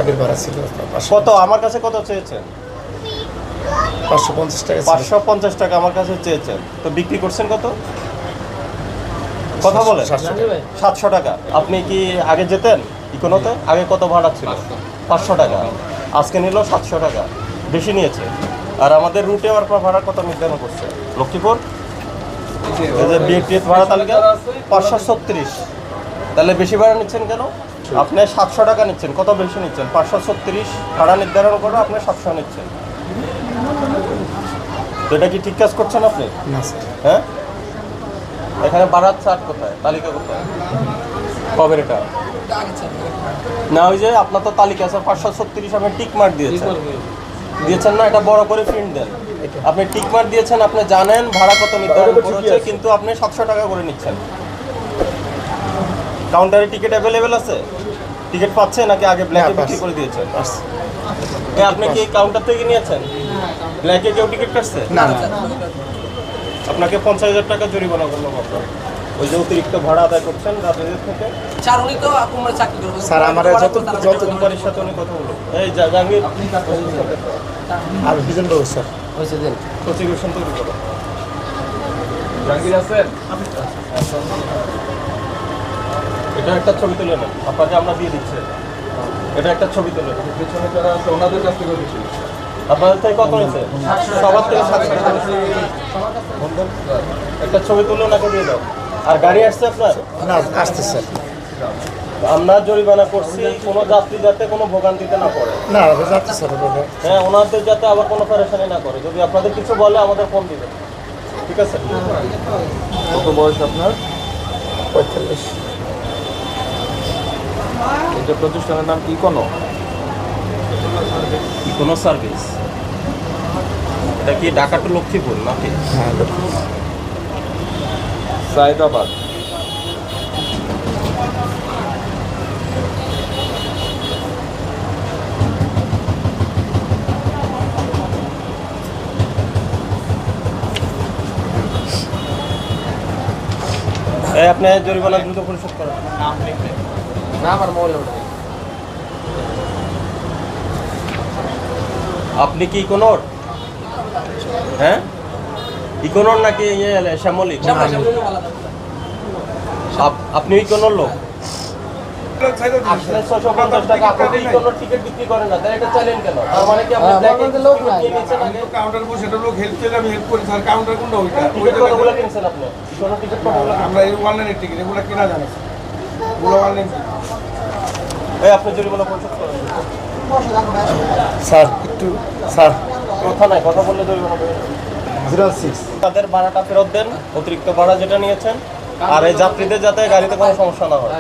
আগের ভাড়া ছিল কত? আমার কাছে কত চেয়েছেন? 550 টাকা। 550 টাকা আমার কাছে চেয়েছেন, তো বিক্রি করছেন কত? কথা বলেন। 700 টাকা। আপনি কি আগে যেতেন ইকোনোতে? আগে কত ভাড়া ছিল? 500 টাকা। আজকে নিল 700 টাকা, বেশি নিয়েছে। আর আমাদের রুটে আপনার ভাড়া কত নির্ধারণ করছে? লক্ষ্মীপুর বিএটিএস ভাড়া তালিকা 536, তাহলে বেশি ভাড়া নিচ্ছেন কেন? আপনি 700 টাকা নিচ্ছেন, কত বেশি নিচ্ছেন? 536 ভাড়া নির্ধারণ করে আপনি 700 নিচ্ছেন, তো এটা কি ঠিক কাজ করছেন আপনি? না স্যার। হ্যাঁ, এখানে ভাড়ার চার্ট কোথায়, তালিকা কোথায়, কবে এটা? না ওই যে আপনার তো তালিকা আছে 536, আপনি টিক মার্ক দিয়েছেন না? এটা বড় করে প্রিন্ট দেন। আপনি টিক মার্ক দিয়েছেন, আপনি জানেন ভাড়া কত নির্ধারণ করেছে, কিন্তু আপনি 700 টাকা করে নিচ্ছেন। কাউন্টারে টিকিট অ্যাভেলেবেল আছে? টিকিট পাচ্ছেন নাকি আগে ব্ল্যাকে বিক্রি করে দিয়েছেন? আপনি কি কাউন্টার থেকে নিয়েছেন? ব্ল্যাকে কেউ টিকিট কাটছে? না, আপনাকে 50,000 টাকা জরিমানা করলো আপনার, ওই যে অতিরিক্ত ভাড়া আদায় করছেন রাজনীতির থেকে। স্যার আমার যত কোম্পানির সাথে উনি কথা বলুন। এই জাহাঙ্গীর আর বিজন বাবু স্যার প্রসিকিউশন তৈরি করো। জাহাঙ্গীর আছেন? এটা একটা ছবি তুলে নেন, আপনাকে আমরা দিয়ে দিচ্ছি। এটা একটা ছবি তুলে নেন, পিছনে যারা আছে ওনাদের কাছ থেকে দিচ্ছি। আপনাদের থেকে কত নিয়েছে? সবার থেকে 700 টাকা। একটা ছবি তুলে ওনাকে দিয়ে দাও। আর গাড়ি আসছে আপনার? না আসতে স্যার। আমরা জরিমানা করছি কোনো যাত্রী যাতে কোনো ভোগান্তিতে না পড়ে। না যাচ্ছে স্যার। হ্যাঁ, ওনাদের যাতে আবার কোনো পেরেশানি না করে। যদি আপনাদের কিছু বলে আমাদের ফোন দিবেন, ঠিক আছে? কত বয়স আপনার? 45। এটা প্রতিষ্ঠানের নাম কি? কোনো ইকোনো সার্ভিস। এটা কি ঢাকা টু লক্ষ্মীপুর নাকি? হ্যাঁ সাইদাবাদ। আপনি জরিমানা দ্রুত পরিশোধ করেন। না আমার মোবাইল ওটা। আপনি কি ইকোনোর? হ্যাঁ, ইকোনোর নাকি শ্যামলী? আপনি ইকোনোর লোক? আসলে 650 টাকা। আপনি ইকোনোর টিকিট বিক্রি করেন না, তাই এটা চাইলেন কেন? তার মানে কি আপনি লোক নাই কাউন্টার বসে এটা লোক হেল্প চাইলে আমি হেল্প করি স্যার। কাউন্টার কোনটা ওইটা? টিকিট কতগুলো কিনছেন আপনি? ইকোনোর টিকিট কতগুলো? আমরা এই অনলাইনের টিকিট এগুলো কিনা জানা স্যার, এগুলো অনলাইন। আপনি জরিমানা পরিশোধ করেন। স্যার একটু স্যার কথা নাই, কথা বললে জরিমানা দেবেন। 06 তাদের ভাড়াটা ফেরত দেন, অতিরিক্ত ভাড়া যেটা নিয়েছেন, আর এই যাত্রীদের যাতে গাড়িতে কোনো সমস্যা না হয়।